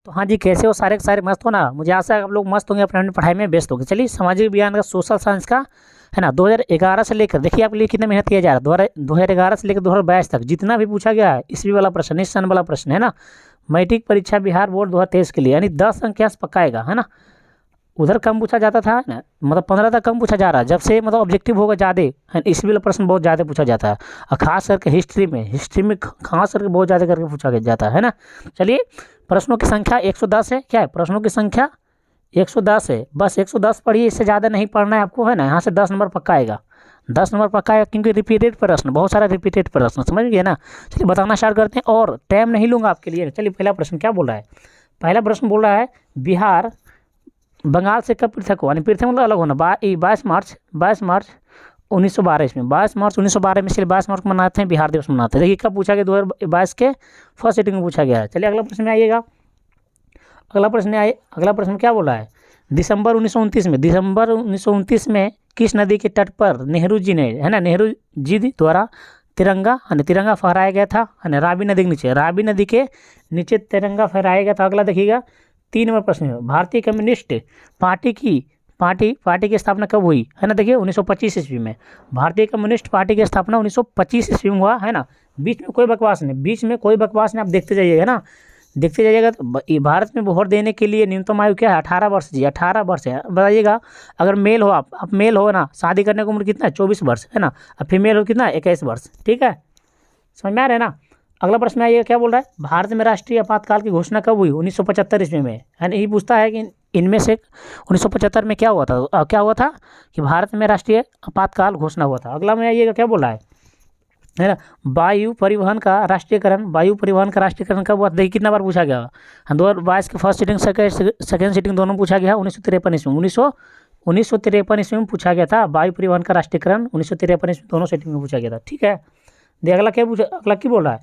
तो हाँ जी, कैसे हो सारे के सारे मस्त हो ना। मुझे आशा है आप लोग मस्त होंगे, अपने पढ़ाई में व्यस्त होंगे। चलिए, सामाजिक विज्ञान का सोशल साइंस का है ना, 2011 से लेकर देखिए आपके लिए कितना मेहनत किया जा रहा है। 2011 से लेकर 2022 तक जितना भी पूछा गया है, ईस्वी वाला प्रश्न, इस सन वाला प्रश्न है ना, मैट्रिक परीक्षा बिहार बोर्ड 2023 के लिए, यानी 10 अंक यहाँ से पक्का आएगा है ना। उधर कम पूछा जाता था ना, मतलब 15 तक कम पूछा जा रहा है, जब से मतलब ऑब्जेक्टिव होगा ज़्यादा है, ईस्वी वाला प्रश्न बहुत ज़्यादा पूछा जाता है। और खास करके हिस्ट्री में खास करके बहुत ज़्यादा करके पूछा जाता है ना। चलिए, प्रश्नों की संख्या 110 है। क्या है? प्रश्नों की संख्या 110 है। बस 110 पढ़िए, इससे ज़्यादा नहीं पढ़ना है आपको है ना। यहाँ से 10 नंबर पक्का आएगा, 10 नंबर पक्का आएगा, क्योंकि रिपीटेड प्रश्न, बहुत सारा रिपीटेड प्रश्न, समझ गए ना। चलिए, बताना स्टार्ट करते हैं और टाइम नहीं लूँगा आपके लिए। चलिए, पहला प्रश्न क्या बोल रहा है? पहला प्रश्न बोल रहा है, बिहार बंगाल से कब पृथक हुआ? यानी पृथक मतलब अलग होना। 22 मार्च 1912 इसमें, 22 मार्च 1912 में, इसलिए 22 मार्च को मनाते हैं, बिहार दिवस मनाते हैं। देखिए कब पूछा गया, 2022 के फर्स्ट सीटिंग में पूछा गया है। चलिए, अगला प्रश्न में आइएगा। अगला प्रश्न क्या बोला है? दिसंबर 1929 में, दिसंबर 1929 में किस नदी के तट पर नेहरू जी ने, है ना, नेहरू जी द्वारा तिरंगा फहराया गया था, है ना, रावी नदी के नीचे, रावी नदी के नीचे तिरंगा फहराया गया था। अगला देखिएगा, 3 नंबर प्रश्न है, भारतीय कम्युनिस्ट पार्टी की स्थापना कब हुई? है ना, देखिए 1925 ईस्वी में। भारतीय कम्युनिस्ट पार्टी की स्थापना 1925 ईस्वी में हुआ है ना। बीच में कोई बकवास नहीं, आप देखते जाइएगा है ना, देखते जाइएगा। तो भारत में वोट देने के लिए न्यूनतम आयु क्या है? 18 वर्ष जी, 18 वर्ष है। बताइएगा, अगर मेल हो, आप मेल हो ना, शादी करने की उम्र कितना है? 24 वर्ष है ना। अब फीमेल हो कितना? 21 वर्ष। ठीक है, समझ में आ रहा है ना। अगला प्रश्न आइएगा, क्या बोल रहा है? भारत में राष्ट्रीय आपातकाल की घोषणा कब हुई? 1975 ईस्वी में, है ना। ये पूछता है कि इनमें से 1975 में क्या हुआ था कि भारत में राष्ट्रीय आपातकाल घोषणा हुआ था। अगला में आइएगा, क्या बोल रहा है ना, वायु परिवहन का राष्ट्रीयकरण कब हुआ? देखिए कितना बार पूछा गया। 2022 के फर्स्ट सीटिंग, सेकेंड सीटिंग दोनों पूछा गया। 1953 ईस्वी में, 1953 ईस्वी में पूछा गया था वायु परिवहन का राष्ट्रीयकरण। 1953 ईस्वी दोनों सीटिंग में पूछा गया था। ठीक है, अगला क्या बोल रहा है?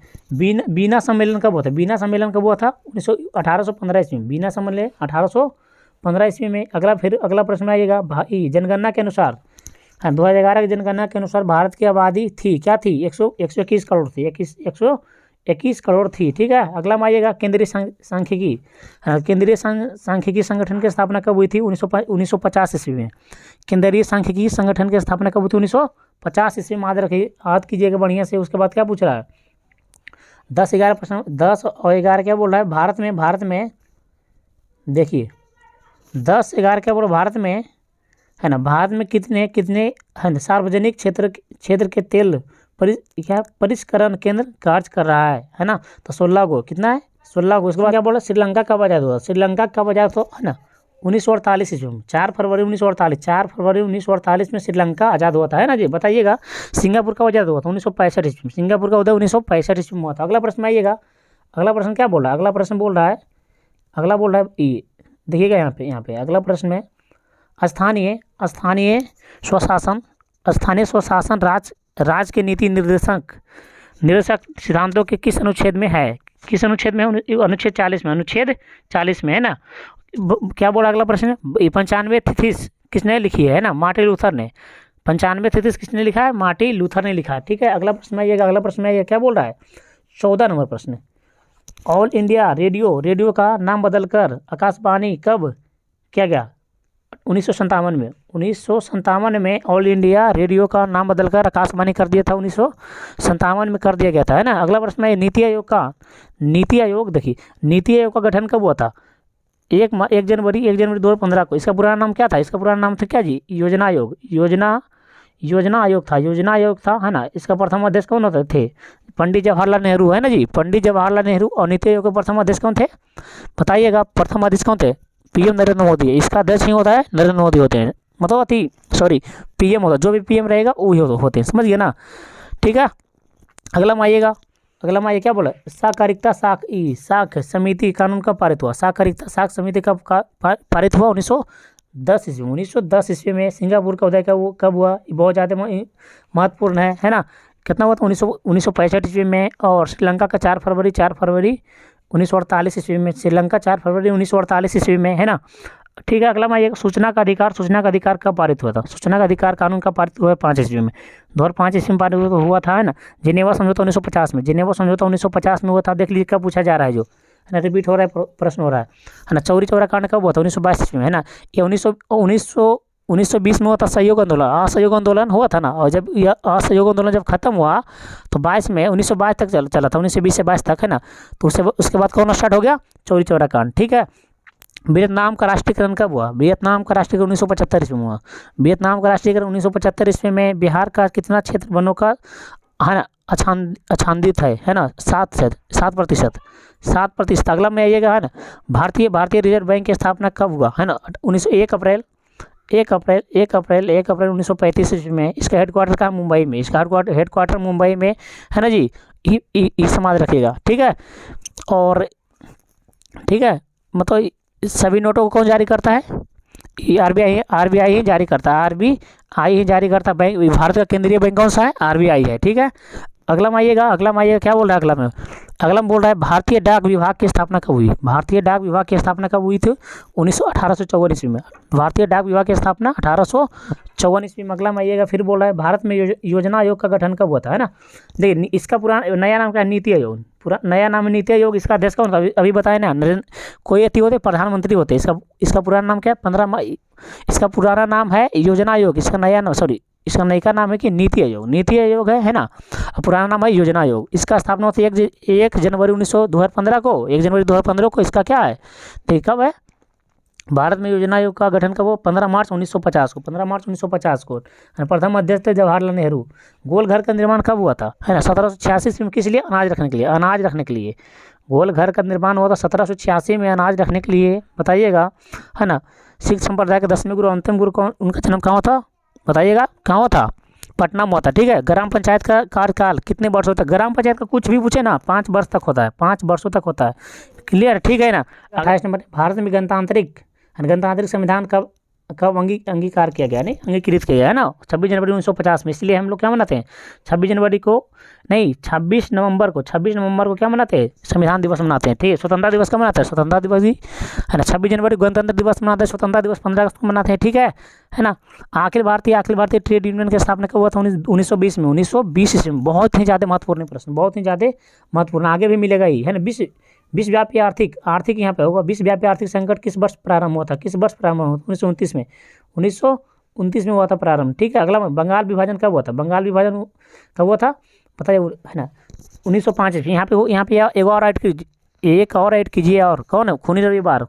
बीना सम्मेलन कब हुआ था? बीना सम्मेलन कब हुआ था? 1815 ईस्वी में, बीना सम्मेलन 1815 ईस्वी में। अगला प्रश्न में आइएगा, जनगणना के अनुसार, हाँ, 2011 की जनगणना के अनुसार भारत की आबादी थी, क्या थी? 121 करोड़ थी, 121 करोड़ थी। ठीक है, अगला में आइएगा, केंद्रीय सांख्यिकी संगठन की स्थापना कब हुई थी? 1950 ईस्वी में। केंद्रीय सांख्यिकी संगठन की स्थापना कब हुई थी? 1950 ईस्वी में। याद कीजिएगा बढ़िया से। उसके बाद क्या पूछ रहा है? 10-11 प्रश्न, 10 और 11 क्या बोल रहा है? भारत में देखिए, 10-11 क्या बोल रहा है? भारत में, है ना, भारत में कितने है ना, सार्वजनिक क्षेत्र के तेल परिष्करण केंद्र कार्य कर रहा है ना। तो 16 गो, कितना है? 16 गो। उसके बाद क्या बोला? श्रीलंका कब आजाद हुआ? श्रीलंका कब आजाद हुआ है ना? 1948 ईस्वी में, 4 फरवरी 1948 में श्रीलंका आज़ाद हुआ था, है ना जी। बताइएगा, सिंगापुर कब आज़ाद हुआ था? 1965 ईस्वी में। सिंगापुर का उदय 1965 ईस्वी में हुआ था। अगला प्रश्न आइएगा, अगला प्रश्न क्या बोल रहा है? अगला बोल रहा है ये देखिएगा, यहाँ पे अगला प्रश्न में, स्थानीय स्वशासन राज के नीति निर्देशक सिद्धांतों के किस अनुच्छेद में है? किस अनुच्छेद में? अनुच्छेद 40 में, अनुच्छेद 40 में, है ना। क्या बोला? अगला प्रश्न, 95 थीसिस किसने लिखी है ना? मार्टिन लूथर ने। 95 थीसिस किसने लिखा है? मार्टिन लूथर ने लिखा है। ठीक है, अगला प्रश्न आइएगा, क्या बोल रहा है? 14 नंबर प्रश्न, ऑल इंडिया रेडियो का नाम बदलकर आकाशवाणी कब किया गया? 1957 में ऑल इंडिया रेडियो का नाम बदलकर आकाशवाणी कर दिया था। 1957 में कर दिया गया था, है ना। अगला प्रश्न है, नीति आयोग देखिए, नीति आयोग का गठन कब हुआ था? 1 जनवरी 2015 को। इसका पुराना नाम क्या था? इसका पुराना नाम था क्या जी? योजना आयोग था, है ना। इसका प्रथम अध्यक्ष कौन होते थे? पंडित जवाहरलाल नेहरू, है ना जी। पंडित जवाहरलाल नेहरू। और नीति आयोग के प्रथम अध्यक्ष कौन थे? बताइएगा, प्रथम अध्यक्ष कौन थे? पीएम नरेंद्र मोदी है। इसका अध्यक्ष नहीं होता है, नरेंद्र मोदी होते हैं, मतलब पीएम होता है, जो भी पीएम रहेगा वही होते हैं, समझ गए ना। ठीक है, अगला में आइएगा, क्या बोला? सहकारिता साख समिति कानून कब पारित हुआ? सहकारिता साख समिति कब पारित हुआ? 1910 ईस्वी। 1910 ईस्वी में। सिंगापुर का उदय कब हुआ? बहुत ज़्यादा महत्वपूर्ण है ना। कितना हुआ था? 1965 ईस्वी में। और श्रीलंका का 4 फरवरी 1948 ईस्वी में। श्रीलंका 4 फरवरी 1948 ईस्वी में, है ना। ठीक है, अगला में आइएगा, सूचना का अधिकार कब पारित हुआ था? सूचना का अधिकार कानून कब पारित हुआ है? 5 ईस्वी में। 2005 ईस्वी में पारित हुआ था, है ना। जिनेवा समझौता 1950 में। जिनेवा समझौता 1950 में हुआ था। देख लीजिए कब पूछा जा रहा है जो है ना, रिपीट हो रहा है, प्रश्न हो रहा है ना। चौरी चौरा कांड कब हुआ था? 1922 ईस्वी में, है ना। ये 1920 में हुआ था सहयोग आंदोलन, असहयोग आंदोलन हुआ था ना। और जब यह असहयोग आंदोलन जब खत्म हुआ तो 22 में 1922 तक चला था, 1920 से 22 तक, है ना। तो उसके बाद कौन स्टार्ट हो गया? चौरी चौरा कांड, ठीक है। वियतनाम का राष्ट्रीयकरण कब हुआ? वियतनाम का राष्ट्रीयकरण 1975 ईस्वी में हुआ। वियतनाम का राष्ट्रीयकरण 1975 ईस्वी में। बिहार का कितना क्षेत्र वनों का, है ना, आच्छादित है ना, 7%। 7%। अगला में आइएगा, है ना, भारतीय रिजर्व बैंक की स्थापना कब हुआ? है ना, 1 अप्रैल 1935 ईस्वी में। इसका हेडक्वार्टर कहाँ? मुंबई में। इसका हेडक्वार्टर मुंबई में, है ना जी। ये समाज रखिएगा, ठीक है। और ठीक है, मतलब सभी नोटों को कौन जारी करता है? ये आरबीआई ही जारी करता है। आरबीआई ही जारी करता है। बैंक, भारत का केंद्रीय बैंक कौन सा है? आरबीआई है, ठीक है। अगला में आइएगा, क्या बोल रहा है अगला में बोल रहा है भारतीय डाक विभाग की स्थापना कब हुई? भारतीय डाक विभाग की स्थापना कब हुई थी? 1854 ईस्वी में। भारतीय डाक विभाग की स्थापना 1854 ईस्वी में। अगला में आइएगा, फिर बोल रहा है भारत में योजना आयोग का गठन कब हुआ था? है ना। देखिए, इसका नया नाम क्या है? नीति आयोग। नया नाम है नीति आयोग। इसका अध्यक्ष कौन था? अभी बताए ना, कोई अति होते, प्रधानमंत्री होते। इसका पुराना नाम क्या है? 15 मई। इसका पुराना नाम है योजना आयोग। इसका नया नाम है कि नीति आयोग है ना। पुराना नाम है योजना आयोग। इसका स्थापना होती है 1 जनवरी 2015 को। 1 जनवरी 2015 को इसका क्या है? देखिए कब है भारत में योजना आयोग का गठन कब? 15 मार्च 1950 को। 15 मार्च 1950 को। प्रथम अध्यक्ष थे जवाहरलाल नेहरू। गोल घर का निर्माण कब हुआ था? है ना, 1786 ईस्वी में। किस लिए? अनाज रखने के लिए। गोल घर का निर्माण हुआ था 1786 में, अनाज रखने के लिए। बताइएगा, है ना। सिख संप्रदाय के 10वें गुरु, अंतिम गुरु कौन? उनका जन्म कहाँ था? बताइएगा, कहाँ हुआ था? पटना में हुआ था, ठीक है। ग्राम पंचायत का कार्यकाल कितने वर्षों तक? ग्राम पंचायत का कुछ भी पूछे ना, 5 वर्ष तक होता है। 5 वर्षों तक होता है। क्लियर, ठीक है ना। 28 नंबर, भारत में गणतांत्रिक संविधान कब अंगीकार किया गया? नहीं, अंगीकृत किया गया, है ना, 26 जनवरी 1950 में। इसलिए हम लोग क्या मनाते हैं? 26 नवंबर को क्या मनाते हैं? संविधान दिवस मनाते हैं, ठीक है। स्वतंत्रता दिवस कब मनाते हैं? स्वतंत्रता दिवस भी, है ना, 26 जनवरी गणतंत्र दिवस मनाते हैं। स्वतंत्रता दिवस 15 अगस्त को मनाते हैं, ठीक है ना। अखिल भारतीय ट्रेड यूनियन की स्थापना कब हुआ था? 1920 में। 1920 ईस्वी में। बहुत ही ज़्यादा महत्वपूर्ण प्रश्न, बहुत ही ज़्यादा महत्वपूर्ण, आगे भी मिलेगा ही, है ना। विश्वव्यापी आर्थिक यहाँ पे होगा। विश्वव्यापी आर्थिक संकट किस वर्ष प्रारंभ हुआ था? 1929 में। 1929 में हुआ था प्रारंभ, ठीक है। अगला में बंगाल विभाजन कब हुआ था? बंगाल विभाजन कब हुआ था? बताइए, है ना, 1905 ईस्वी। यहाँ पे एक और ऐड कीजिए। और कौन है? खूनी रविवार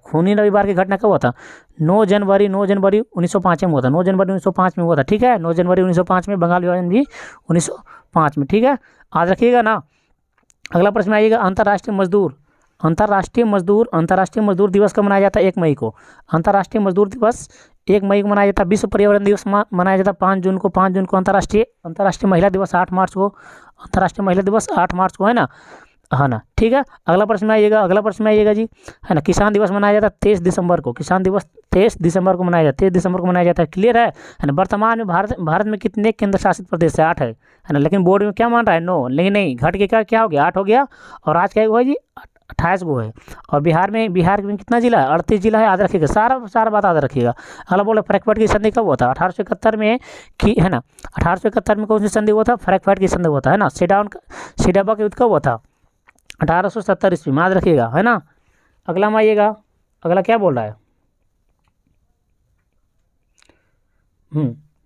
की घटना कब हुआ था? 9 जनवरी 1905 में हुआ था। 9 जनवरी 1905 में हुआ था, ठीक है। 9 जनवरी 1905 में। बंगाल विभाजन भी 1905 में, ठीक है। याद रखिएगा ना। अगला प्रश्न आइएगा, अंतर्राष्ट्रीय मजदूर दिवस कब मनाया जाता है? 1 मई को। अंतर्राष्ट्रीय मजदूर दिवस 1 मई को मनाया जाता है। विश्व पर्यावरण दिवस मनाया जाता है 5 जून को। 5 जून को अंतर्राष्ट्रीय महिला दिवस 8 मार्च को। अंतर्राष्ट्रीय महिला दिवस 8 मार्च को, है ना, ठीक है। अगला प्रश्न आइएगा जी, है ना। किसान दिवस मनाया जाता है 23 दिसंबर को। किसान दिवस 23 दिसंबर को मनाया जाता है, क्लियर है ना। वर्तमान में भारत में कितने केंद्र शासित प्रदेश है? 8 है ना। लेकिन बोर्ड में क्या मान रहा है? 9, लेकिन नहीं, घट के क्या हो गया? 8 हो गया। और आज क्या हुआ जी? 28 गो है। और बिहार में कितना जिला है? 38 जिला है। याद रखिएगा, सारा बात याद रखिएगा। अगला बोले फ्रैंकफर्ट की संधि कब हुआ था? 1871 में, है ना। 1871 में कौन सी संधि हुआ था? फ्रैंकफर्ट की संधि हुआ था, है ना। सिडाबा के युद्ध कब हुआ था? 1870 ईस्वी में, याद रखिएगा, है ना। अगला में आइएगा, अगला क्या बोल रहा है?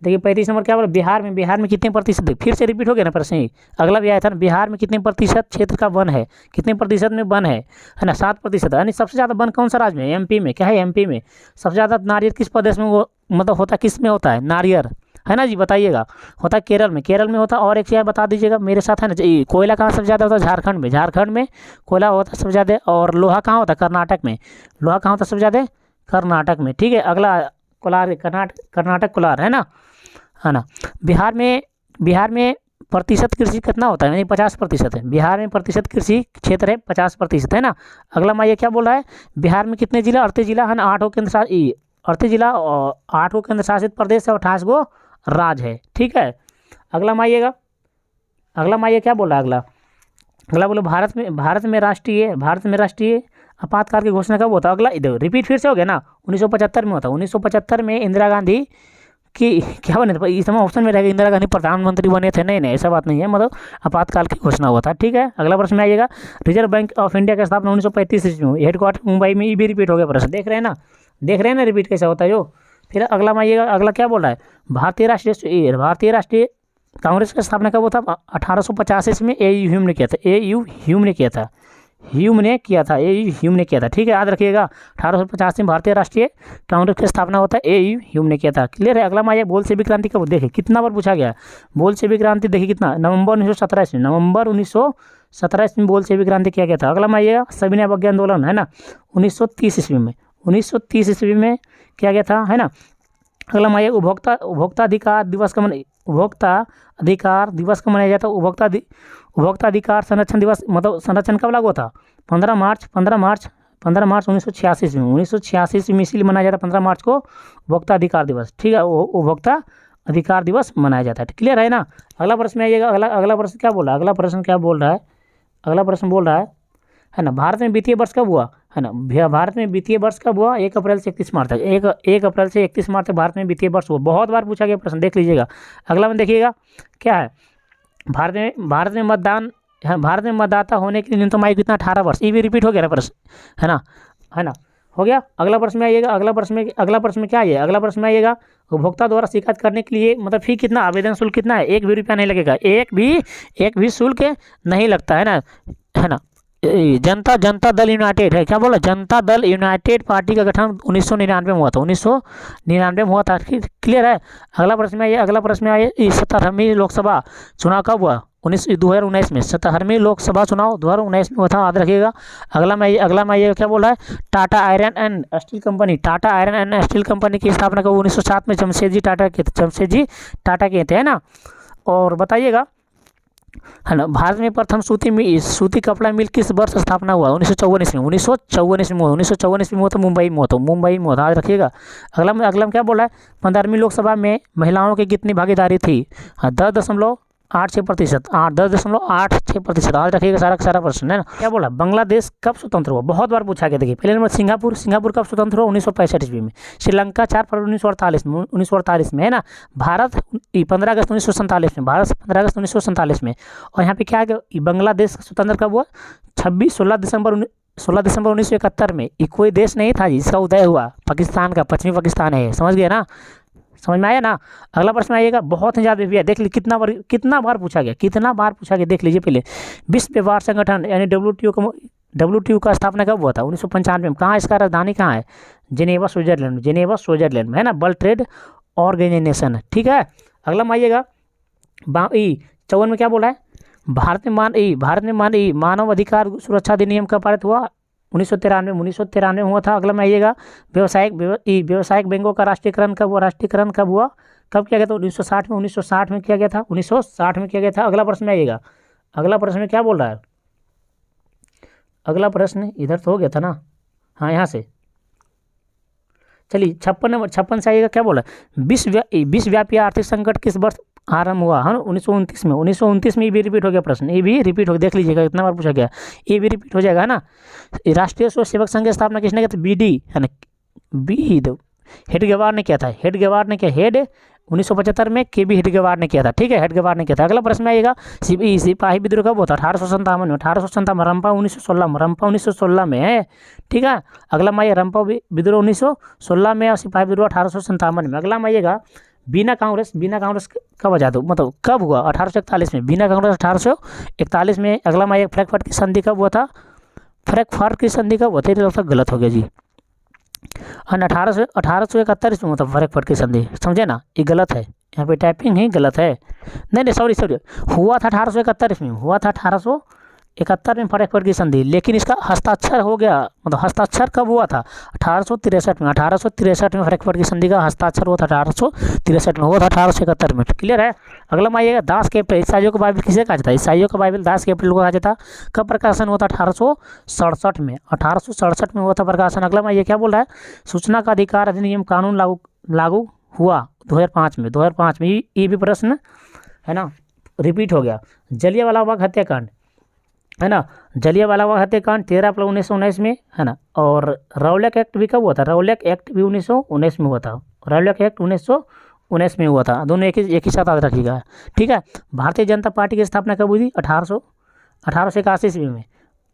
देखिए 35 नंबर क्या बोला? बिहार में कितने प्रतिशत? फिर से रिपीट हो गया ना प्रश्न ही। अगला भी आया था ना, बिहार में कितने प्रतिशत क्षेत्र का वन है? कितने प्रतिशत में वन है ना? 7%। यानी सबसे ज़्यादा वन कौन सा राज्य में? एमपी में। क्या है? एमपी में। सबसे ज़्यादा नारियल किस प्रदेश में वो मतलब होता है? किस में होता है नारियल? है ना जी, बताइएगा। होता है केरल में होता है। और एक चीज़ बता दीजिएगा मेरे साथ, है ना जी। कोयला कहाँ सबसे ज़्यादा होता है? झारखंड में कोयला होता है सबसे ज़्यादा। और लोहा कहाँ होता है? कर्नाटक में। लोहा कहाँ होता है सबसे ज़्यादा? कर्नाटक में, ठीक है। अगला कोलार, कर्नाटक कोलार, है ना। बिहार में प्रतिशत कृषि कितना होता है? यानी 50% है। बिहार में प्रतिशत कृषि क्षेत्र है 50%, है ना। अगला मैं ये क्या बोल रहा है? बिहार में कितने जिला? 38 जिला, है ना। 8 केंद्र शासित 38 जिला और 8 केंद्र शासित प्रदेश है और 28 गो राज्य है, ठीक है। अगला में आइए क्या बोल रहा है? अगला बोलो भारत में राष्ट्रीय आपातकाल की घोषणा कब होता है? अगला इधर रिपीट फिर से हो गया ना। 1975 में होता है। 1975 में इंदिरा गांधी कि क्या बने थे इस समय ऑप्शन में रहेगा इंदिरा गांधी प्रधानमंत्री बने थे, नहीं ऐसा बात नहीं है, मतलब आपातकाल की घोषणा हुआ था। ठीक है, अगला प्रश्न में आइएगा, रिजर्व बैंक ऑफ इंडिया की स्थापना 1935 ईस्वी में, हेडक्वार्टर मुंबई में, ये भी रिपीट हो गया प्रश्न, देख रहे हैं ना रिपीट कैसा होता है जो। फिर अगला में आइएगा, अगला क्या बोल रहा है, भारतीय राष्ट्रीय कांग्रेस की स्थापना कब हुआ था, 1885 ईस्वी में ए.यू. ह्यूम ने किया था, ए.यू. ह्यूम ने किया था, ए.यू. ह्यूम ने किया था। ठीक है, याद रखिएगा 1885 में भारतीय राष्ट्रीय कांग्रेस की स्थापना होता है, ए.यू. ह्यूम ने किया था। क्लियर है। अगला में आइए, बोलशेविक क्रांति कब, देखिए कितना बार पूछा गया है, बोलशेविक क्रांति देखिए कितना, नवंबर 1917 ईस्वी, नवंबर 1917 ईस्वी में बोलशेविक क्रांति किया गया था। अगला में आइएगा, सविनय अवज्ञा आंदोलन है ना 1930 ईस्वी में, 1930 ईस्वी में किया गया था, है ना। अगला में आइए, उपभोक्ता अधिकार दिवस का मनाया जाता है, उपभोक्ता अधिकार संरक्षण दिवस, मतलब संरक्षण कब लागू था, 15 मार्च 1986 ईस्वी में, 1986 ईस्वी में इसीलिए मनाया जाता है 15 मार्च को उपभोक्ता अधिकार दिवस। ठीक है, उपभोक्ता अधिकार दिवस मनाया जाता है। क्लियर है ना। अगला प्रश्न में आइएगा, अगला प्रश्न क्या बोल रहा है, अगला प्रश्न बोल रहा है ना, भारत में वित्तीय वर्ष कब हुआ, है ना, भारत में वित्तीय वर्ष कब हुआ, 1 अप्रैल से 31 मार्च तक, 1 अप्रैल से 31 मार्च तक भारत में वित्तीय वर्ष हुआ। बहुत बार पूछा गया प्रश्न, देख लीजिएगा। अगला में देखिएगा क्या है, भारत में मतदाता होने के लिए न्यूनतम आयु कितना, 18 वर्ष, ये भी रिपीट हो गया ना प्रश्न, है ना, हो गया। अगला प्रश्न में आइएगा, अगला प्रश्न में क्या है, अगला प्रश्न में आइएगा, उपभोक्ता द्वारा शिकायत करने के लिए मतलब फी कितना, आवेदन शुल्क कितना है, 1 भी रुपया नहीं लगेगा, एक भी शुल्क नहीं लगता, है ना। जनता दल यूनाइटेड है, क्या बोला, जनता दल यूनाइटेड पार्टी का गठन 1999 में हुआ था, 1999 में हुआ था। क्लियर है। अगला प्रश्न में आइए, 77वीं लोकसभा चुनाव कब हुआ, 2019 में, 77वीं लोकसभा चुनाव 2019 में हुआ था, याद रखिएगा। अगला में आइएगा, क्या बोला है, Tata iron and steel company की स्थापना कब, 1907 में जमशेदजी टाटा किए थे, है ना। और बताइएगा, है ना, भारत में प्रथम सूती कपड़ा मिल किस वर्ष स्थापना हुआ, 1954 में हुआ था, मुंबई में हुआ था, याद रखिएगा। अगला में क्या बोला है, 15वीं लोकसभा में महिलाओं की कितनी भागीदारी थी, 10.86%, 10.86%, याद रखिएगा सारा प्रश्न, है ना। क्या बोला, बांग्लादेश कब स्वतंत्र हुआ, बहुत बार पूछा गया। देखिए पहले नंबर सिंगापुर कब स्वतंत्र हुआ, 1965 ईस्वी में। श्रीलंका 4 फरवरी 1948 में, है ना। भारत 15 अगस्त 1947 में, 15 अगस्त 1947 में। और यहाँ पे क्या है, बांग्लादेश स्वतंत्र कब हुआ, 16 दिसंबर 1971 में। ये कोई देश नहीं था जिसका उदय हुआ, पाकिस्तान का, पश्चिमी पाकिस्तान है, समझ गए ना, समझ में आया ना। अगला प्रश्न आइएगा, बहुत ही ज़्यादा भैया, देख लीजिए कितना बार पूछा गया, देख लीजिए पहले। विश्व व्यापार संगठन यानी WTO का स्थापना कब हुआ था, 1995 में। कहाँ, इसका राजधानी कहाँ है, जेनेवा स्विट्जरलैंड में, है ना, वर्ल्ड ट्रेड ऑर्गेनाइजेशन। ठीक है। अगला में आइएगा, 54 में क्या बोला है, भारत में मानव अधिकार सुरक्षा अधिनियम कब पारित हुआ, 1993 में हुआ था। अगला में आइएगा, व्यावसायिक बैंकों का राष्ट्रीयकरण कब हुआ, कब किया गया था, 1960 में किया गया था। अगला प्रश्न में आइएगा, अगला प्रश्न में क्या बोल रहा है, अगला प्रश्न इधर तो हो गया था ना, हाँ यहाँ से चलिए 56 से आइएगा, क्या बोला, विश्वव्यापी आर्थिक संकट किस वर्ष आरंभ हुआ, है 1929 में। ये भी रिपीट हो गया प्रश्न, ये भी रिपीट हो गया, देख लीजिएगा इतना बार पूछा गया, ये भी रिपीट हो जाएगा, है ना। राष्ट्रीय स्वयं सेवक संघ की स्थापना किसने किया था, BD, है ना, हेडगेवार ने किया था, 1975 में KB हेडगेवार ने किया था। ठीक है, हेडगेवार ने किया था। अगला प्रश्न में आइएगा, सिपाही विद्रोह कब होता, 1857 में, 1857 रंपा 1916 में है। ठीक है। अगला में आइए, रंपा विद्रोह 1916 में और सिपाही विद्रोह 1857 में। अगला में आइएगा, बीना कांग्रेस कब आजाद हो, मतलब कब हुआ, 1841 में, बीना कांग्रेस 1841 में। अगला में आइएगा, फ्रैंकफर्ट की संधि कब हुआ था, ये गलत हो गया जी, 1871 में, मतलब फ्रैंकफर्ट की संधि, समझे ना, ये गलत है, यहाँ पे टाइपिंग ही गलत है, नहीं सॉरी, हुआ था 1871 में, हुआ था 1871 में फ्रैंकफर्ट की संधि, लेकिन इसका हस्ताक्षर हो गया, मतलब हस्ताक्षर कब हुआ था, 1863 में फ्रैंकफर्ट की संधि का हस्ताक्षर हुआ था, 1863 में, हुआ था 1871 में। क्लियर है। अगला में आइएगा, दास कैपिटल, ईसाइयों का बाइबल किसे कहा जाता है, ईसाइयों का बाइबल दास कैपिटल को कहा जाता। कब प्रकाशन हुआ था, 1867 में, 1867 में हुआ था प्रकाशन। अगला में ये क्या बोल रहा है, सूचना का अधिकार अधिनियम कानून लागू हुआ 2005 में। ये भी प्रश्न है ना, रिपीट हो गया। जलियांवाला बाग हत्याकांड, है ना, जलियांवाला बाग हत्याकांड 13 अप्रैल 1919 में, है ना। और रौलक एक्ट भी कब हुआ था, रौलक एक्ट भी 1919 में हुआ था, रौलक एक्ट 19 में हुआ था। दोनों एक ही साथ याद रखिएगा, ठीक है। भारतीय जनता पार्टी की स्थापना कब हुई थी? 1881 ईस्वी में।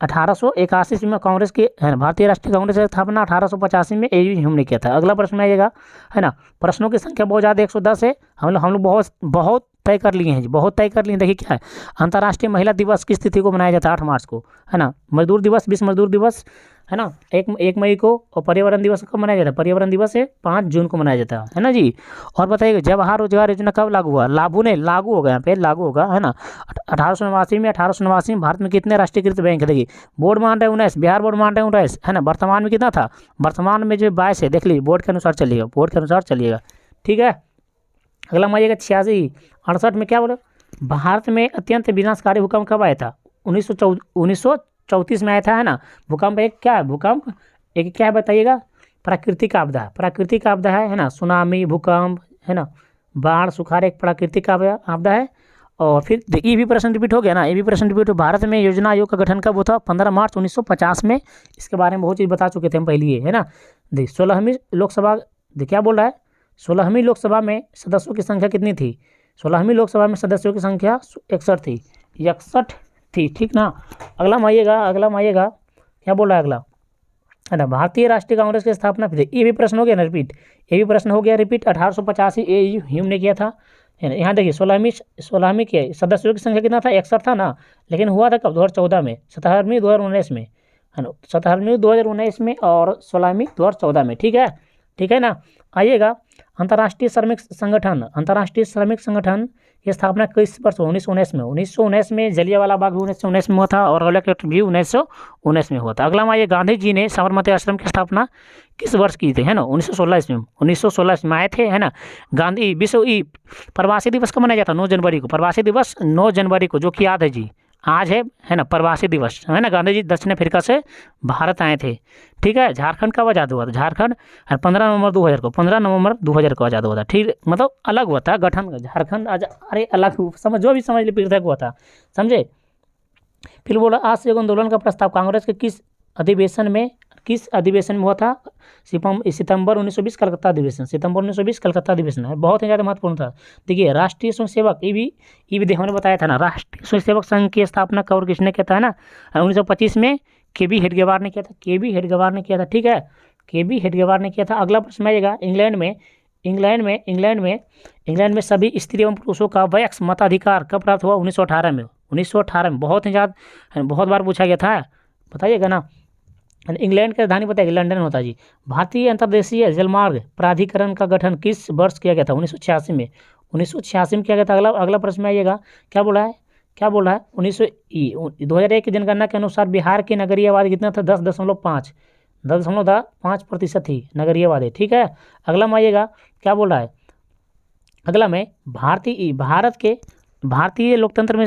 1881 ईस्वी में कांग्रेस की है ना, भारतीय राष्ट्रीय कांग्रेस की स्थापना 1885 में एबी ह्यूम ने किया था। अगला प्रश्न आइएगा, है ना। प्रश्नों की संख्या बहुत ज़्यादा 110 है। हम लोग बहुत बहुत तय कर लिए हैं जी, बहुत तय कर लिए। देखिए क्या है, अंतर्राष्ट्रीय महिला दिवस किस तिथि को मनाया जाता है? 8 मार्च को, है ना। मजदूर दिवस, विश्व मजदूर दिवस, है ना, 1 मई को। और पर्यावरण दिवस कब मनाया जाता है? पर्यावरण दिवस है 5 जून को मनाया जाता है ना जी। और बताइए जवाहर रोजगार योजना कब लागू हुआ? लागू होगा, यहाँ पे लागू होगा, है ना। 1889 में भारत में कितने राष्ट्रीयकृत बैंक है? देखिए बोर्ड मान रहे 19, बिहार बोर्ड मान रहे 19, है ना। वर्तमान में कितना था? वर्तमान में जो 22 है, देख लीजिए, बोर्ड के अनुसार चलिएगा, बोर्ड के अनुसार चलिएगा, ठीक है। अगला माइएगा 68 में क्या बोले? भारत में अत्यंत विनाशकारी भूकंप कब आया था? 1934 में आया था, है ना। भूकंप एक क्या है? भूकंप एक क्या है बताइएगा? प्राकृतिक आपदा, प्राकृतिक आपदा है ना। सुनामी, भूकंप, है ना, बाढ़, सुखाड़ एक प्राकृतिक आपदा है। और फिर ये भी प्रश्न रिपीट हो गया ना, ये भी प्रश्न रिपीट हो। भारत में योजना आयोग का गठन कब होता? 15 मार्च 1950 में। इसके बारे में बहुत चीज़ बता चुके थे हम पहले, है ना। देख 16वीं लोकसभा, क्या बोल रहा है? 16वीं लोकसभा में सदस्यों की संख्या कितनी थी? 16वीं लोकसभा में सदस्यों की संख्या 61 थी, 61 थी, ठीक ना। अगला माइएगा क्या बोल रहा है अगला, है ना। भारतीय राष्ट्रीय कांग्रेस की स्थापना फिर, ये भी प्रश्न हो गया ना रिपीट, ये भी प्रश्न हो गया रिपीट। 1885 ए ह्यूम ने किया था, है ना। यहाँ देखिए 16वीं के सदस्यों की संख्या कितना था? 61 था ना। लेकिन हुआ था कब? 2014 में। 17वीं 2019 में, है ना। 17वीं 2019 में और 16वीं 2014 में, ठीक है ना। आइएगा अंतर्राष्ट्रीय श्रमिक संगठन की स्थापना किस वर्ष? 1919 में। 1919 में। जलियांवाला बाग भी 1919 में हुआ था और रौलट एक्ट भी 1919 में हुआ था। अगला में गांधी जी ने साबरमती आश्रम की स्थापना किस वर्ष की थी? है ना, 1916 ईस्वी में। 1916 में आए थे, है ना। गांधी विश्व प्रवासी दिवस कब मनाया जाता है? 9 जनवरी को। प्रवासी दिवस 9 जनवरी को, जो कि याद है जी, आज है ना प्रवासी दिवस, है ना। गांधी जी दक्षिण अफ्रीका से भारत आए थे, ठीक है। झारखंड कब आज़ाद हुआ था? झारखंड 15 नवंबर 2000 को, 15 नवंबर 2000 को आज़ाद हुआ था, ठीक। मतलब अलग हुआ था गठन, झारखंड अरे अलग समझ, जो भी समझ ली, पृथक हुआ था, समझे। फिर बोला असहयोग आंदोलन का प्रस्ताव कांग्रेस के किस अधिवेशन में हुआ था? सितंबर 1920 कलकत्ता अधिवेशन, सितंबर 1920 कलकत्ता अधिवेशन है, बहुत ही ज़्यादा महत्वपूर्ण था। देखिए राष्ट्रीय स्वयंसेवक, ये भी हमने बताया था ना, राष्ट्रीय स्वयंसेवक संघ की स्थापना कब और किसने किया था, है ना। 1925 में KB हेडगेवार ने किया था, KB हेडगेवार ने किया था, ठीक है। KB हेडगेवार ने किया था। अगला प्रश्न आइएगा, इंग्लैंड में सभी स्त्री एवं पुरुषों का वयस्क मताधिकार कब प्राप्त हुआ? 1918 में। 1918 में बहुत ही ज़्यादा, बहुत बार पूछा गया था, बताइएगा ना। इंग्लैंड की राजधानी बताइए, लंदन होता है जी। भारतीय अंतर्देशीय जलमार्ग प्राधिकरण का गठन किस वर्ष किया गया था? 1986 में। 1986 में किया गया था। अगला प्रश्न आइएगा, क्या बोला है? 2001 की जनगणना के अनुसार बिहार की नगरीय आबादी कितना था? 10.5% थी नगरीय आबादी, ठीक है। अगला में आइएगा, क्या बोल रहा है? अगला में भारतीय लोकतंत्र में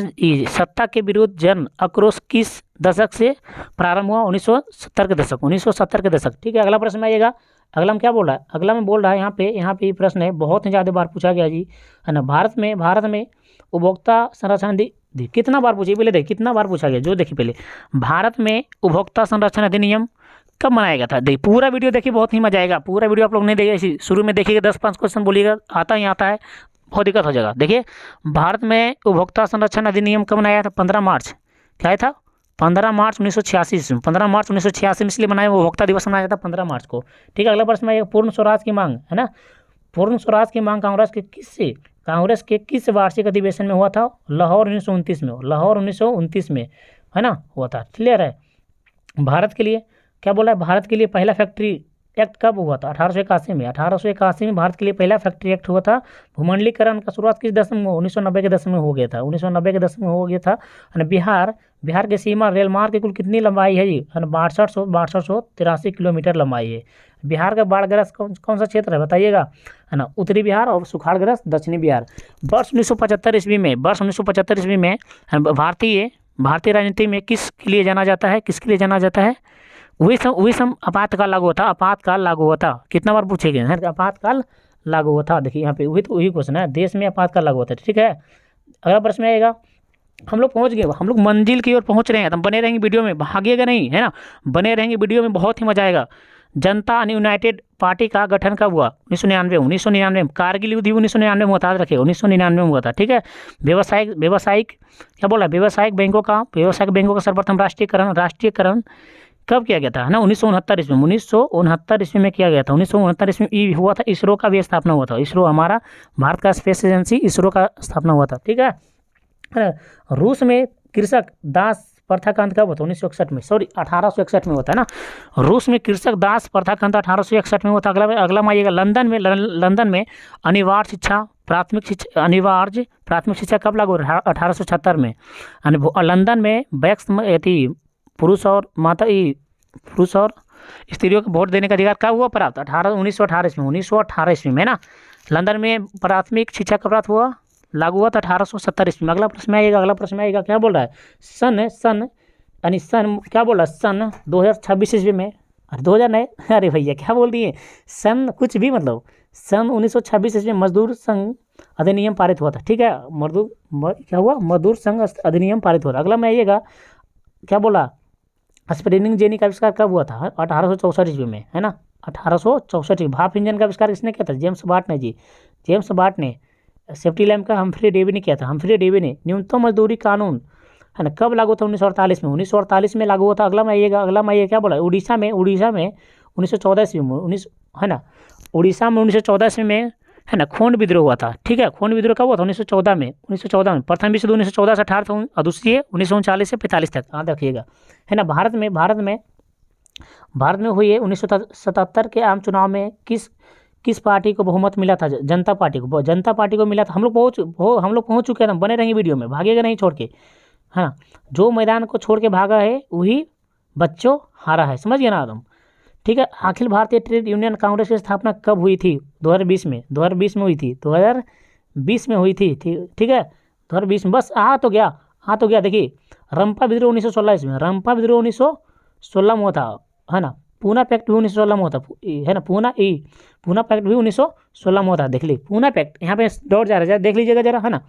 सत्ता के विरुद्ध जन आक्रोश किस दशक से प्रारंभ हुआ? 1970 के दशक, 1970 के दशक, ठीक है। अगला प्रश्न आइएगा, अगला में क्या बोल रहा है? अगला में बोल रहा है यहाँ पे प्रश्न है, बहुत ही ज़्यादा बार पूछा गया जी, है ना। भारत में उपभोक्ता संरक्षण कितना बार पूछे पहले, देखिए कितना बार पूछा गया, जो देखिए पहले, भारत में उपभोक्ता संरक्षण अधिनियम कब मनाया गया था? देखिए पूरा वीडियो देखिए, बहुत ही मजा आएगा। पूरा वीडियो आप लोग नहीं देखिए, शुरू में देखिएगा, 10-5 क्वेश्चन बोलिएगा, आता है, बहुत दिक्कत हो जाएगा। देखिए भारत में उपभोक्ता संरक्षण अधिनियम कब बनाया था? 15 मार्च, क्या था? 15 मार्च 1986 में। 15 मार्च 1986 में इसलिए मनाया, उपभोक्ता दिवस मनाया जाता 15 मार्च को, ठीक है। अगला प्रश्न है पूर्ण स्वराज की मांग, है ना। पूर्ण स्वराज की मांग कांग्रेस के किस वार्षिक अधिवेशन में हुआ था? लाहौर 1929 में, लाहौर 1929 में, है ना, हुआ था, क्लियर है। भारत के लिए क्या बोला है? भारत के लिए पहला फैक्ट्री एक्ट कब हुआ था? 1881 में। 1881 में भारत के लिए पहला फैक्ट्री एक्ट हुआ था। भूमंडलीकरण का शुरुआत किस दशक में? 1990 के दशक में हो गया था, 1990 के दशक में हो गया था। बिहार के सीमा रेल मार्ग की कुल कितनी लंबाई है जी? 6283 किलोमीटर लंबाई है। बिहार का बाढ़ग्रस्त कौन सा क्षेत्र है बताइएगा, है ना? उत्तरी बिहार और सुखाड़ग्रस्त दक्षिणी बिहार। वर्ष 1975 ईस्वी में भारतीय राजनीति में किसके लिए जाना जाता है? वही सम आपातकाल लागू हुआ था, कितना बार पूछे गए हैं? आपातकाल लागू हुआ था, देखिए यहाँ पे वही क्वेश्चन है, देश में आपातकाल लागू होता है, ठीक है। अगला प्रश्न आएगा, हम लोग पहुँच गए, हम लोग मंजिल की ओर पहुँच रहे हैं, तो बने रहेंगे वीडियो में, भागिएगा नहीं, है ना, बने रहेंगे वीडियो में, बहुत ही मजा आएगा। जनता यूनाइटेड पार्टी का गठन कब हुआ? 1999 में। कारगिल युद्ध भी 1999 में हुआ था, याद रखिए 1999 में हुआ था, ठीक है। व्यवसायिक क्या बोला, व्यवसायिक बैंकों का सर्वप्रथम राष्ट्रीयकरण कब किया गया था, है ना? 1969 ईस्वी में। 1969 ईस्वी में किया गया था। 1969 ईस्वी में हुआ था। इसरो का भी स्थापना हुआ था। इसरो, हमारा भारत का स्पेस एजेंसी इसरो का स्थापना हुआ था, ठीक है। रूस में कृषक दास प्रथा का अंत कब होता है? 1961 में, सॉरी 1861 में होता है ना। रूस में कृषक दास प्रथा का अंत 1861 में होता है। अगला मानिएगा, लंदन में अनिवार्य प्राथमिक शिक्षा कब लागू? 1876 में। लंदन में वैक्स पुरुष और स्त्रियों को वोट देने का अधिकार कब हुआ प्राप्त? 1918 ईस्वी में ना। लंदन में प्राथमिक शिक्षा कब प्राप्त हुआ, लागू हुआ था? 1870 ईस्वी में। अगला प्रश्न आएगा, क्या बोल रहा है? सन क्या बोल रहा है? सन 2026 ईस्वी में, 2000 नहीं, अरे भैया क्या बोल दिए, सन कुछ भी मतलब, सन 1926 ईस्वी में मजदूर संघ अधिनियम पारित हुआ था, ठीक है। क्या हुआ? मजदूर संघ अधिनियम पारित हुआ था। अगला में आइएगा, क्या बोला? स्प्रिंग जेनी का आविष्कार कब हुआ था? 1864 ईस्वी में, है ना। 1864। भाप इंजन का आविष्कार किसने किया था? जेम्स वाट ने। सेफ्टी लैम्प का हम्फ्री डेवी ने किया था। न्यूनतम मजदूरी कानून, है ना, कब लागू था? 1948 में। 1948 में लागू हुआ था। अगला में आइएगा, क्या बोला? उड़ीसा में 1914 ईस्वी में, है ना। उड़ीसा में 1914 ईस्वी में, है ना, खून विद्रोह हुआ था, ठीक है। खून विद्रोह कब हुआ था? 1914 में। प्रथम विश्व युद्ध 1914 से 18 और दूसरी 1939 से 45 तक, याद रखिएगा, है ना। भारत में हुई 1977 के आम चुनाव में किस पार्टी को बहुमत मिला था? जनता पार्टी को मिला था। हम लोग पहुंच चुके हैं, बने रहेंगे वीडियो में, भागेगा नहीं छोड़ के, हाँ। जो मैदान को छोड़ के भागा है वही बच्चों हारा है, समझ गए ना तुम, ठीक है। अखिल भारतीय ट्रेड यूनियन कांग्रेस की स्थापना कब हुई थी? 2020 में हुई थी। 2020 में हुई थी, ठीक है। 2020 में बस आ तो गया। देखिए, रंपा विद्रोह 1916 ईस्वी में, 1916 में हुआ था, है ना। पूना पैक्ट भी 1916 में होता है ना। पूना पैक्ट भी 1916 में होता है, देख ली। पूना पैक्ट यहाँ पे डॉट जा रहा है, देख लीजिएगा जरा, है ना।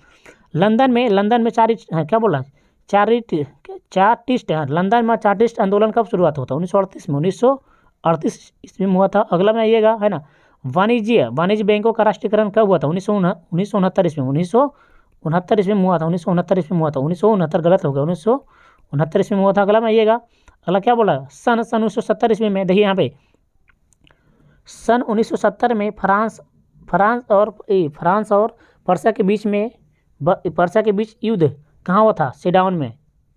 लंदन में क्या बोला? चार्टिस्ट, लंदन में चार्टिस्ट आंदोलन कब शुरुआत होता है? 1938 ईस्वी में हुआ था। अगला में आइएगा, है ना। वाणिज्य बैंकों का राष्ट्रीयकरण कब हुआ था? 1969 ईस्वी में। 1969 ईस्वी में हुआ था। 1969 गलत हो गया, 1969 ईस्वी में हुआ था। अगला में आइएगा, अगला क्या बोला? सन 1970 ईस्वी में। देखिए यहाँ पे, सन 1970 में फ्रांस और पर्शिया के बीच युद्ध कहाँ हुआ था? सीडान में।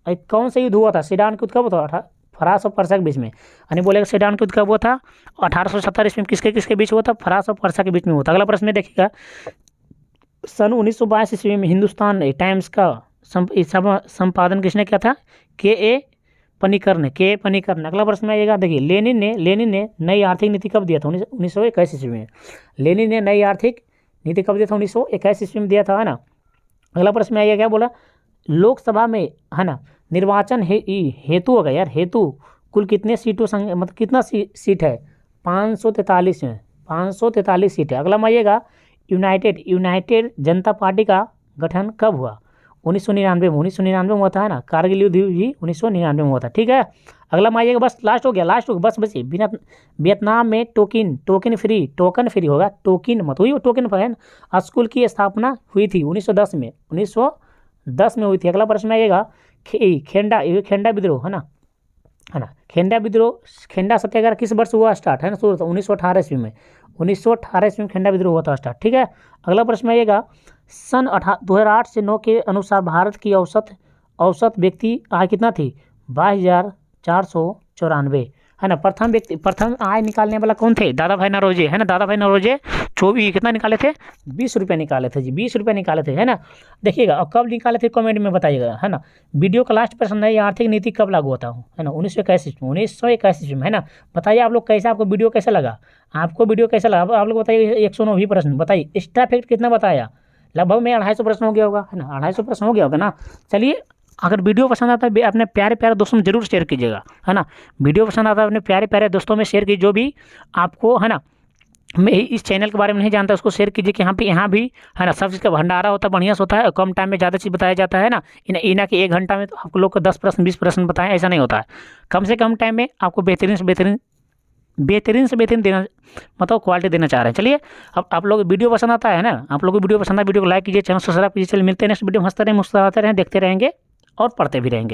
कौन सा युद्ध हुआ था? सीडान का युद्ध कब हुआ था? फ्रांस और पर्शिया के बीच में। यानी बोलेगा सीडान का युद्ध कब हुआ था? 1870 ईस्वी में। किसके बीच हुआ था? फ्रांस और पर्शिया के बीच में हुआ था। अगला प्रश्न में देखिएगा, सन 1922 ईस्वी में हिंदुस्तान टाइम्स का संपादन किसने किया था? के पनिकर ने। अगला प्रश्न में आइएगा, देखिए, लेनिन ने नई आर्थिक नीति कब दिया था? 1921 ईस्वी में। लेनिन ने नई आर्थिक नीति कब दिया था? 1921 ईस्वी में दिया था, है ना। अगला प्रश्न में आइएगा, क्या बोला? लोकसभा में, है ना, निर्वाचन हेतु होगा यार, हेतु कुल कितने सीटों मतलब कितना सीट है? 543 में, 543 सीट है। अगला में आइएगा, यूनाइटेड जनता पार्टी का गठन कब हुआ? 1999 में। 1999 में हुआ था, है ना। कारगिल युद्ध भी 1999 में हुआ था, ठीक है। अगला में आइएगा, बस लास्ट हो गया, बस बचिए। वियतनाम में टोकन फ्री होगा, टोकन मत हुई, टोकन पर, है ना। स्कूल की स्थापना हुई थी 1910 में। 1910 में हुई थी। अगला प्रश्न आइएगा, खेंडा विद्रोह, है ना। खेंडा सत्याग्रह किस वर्ष हुआ स्टार्ट, है ना? शुरू 1918 ईस्वी में। 1918 ईस्वी में खेंडा विद्रोह हुआ था स्टार्ट, ठीक है। अगला प्रश्न आइएगा, सन 2008 से 9 के अनुसार भारत की औसत व्यक्ति आय कितना थी? 22,494, है ना। प्रथम आय निकालने वाला कौन थे? दादा भाई नौरोजी, है ना। दादा भाई नौरोजी 24 कितना निकाले थे? 20 रुपये निकाले थे जी, 20 रुपये निकाले थे, है ना। देखिएगा, और कब निकाले थे कमेंट में बताइएगा, है ना। वीडियो का लास्ट प्रश्न है, आर्थिक नीति कब लागू होता हूँ, है ना? 1921 ईस्वी में, है ना। बताइए आप लोग कैसे, आपको वीडियो कैसा लगा? आप लोग बताइए। 109 प्रश्न बताइए। एक्स्ट्रा फैक्ट कितना बताया? लगभग में 250 प्रश्न हो गया होगा, है ना। 250 प्रश्न हो गया होगा ना। चलिए, अगर वीडियो पसंद आता है अपने प्यारे दोस्तों में जरूर शेयर कीजिएगा, है ना। वीडियो पसंद आता है अपने प्यारे दोस्तों में शेयर कीजिए। जो भी आपको, है ना, मैं इस चैनल के बारे में नहीं जानता उसको शेयर कीजिए कि यहाँ भी, है ना, सब चीज़ का भंडारा होता है, बढ़िया से होता है, कम टाइम में ज़्यादा चीज़ बताया जाता है ना। इना कि 1 घंटा में तो आप लोग को 10 प्रश्न 20 प्रश्न बताएं, ऐसा नहीं होता है। कम से कम टाइम में आपको बेहतरीन से बेहतरीन बेहतरीन से बेहतरीन देना, मतलब क्वालिटी देना चाह रहे हैं। चलिए, अब आप लोग वीडियो पसंद आता है ना, आप लोग को वीडियो पसंद है, वीडियो को लाइक कीजिए, चैनल सब्सक्राइब कीजिए। चलिए मिलते हैं नेक्स्ट वीडियो में, हंसते रहें, मुस्कुराते रहें, देखते रहेंगे और पढ़ते भी रहेंगे।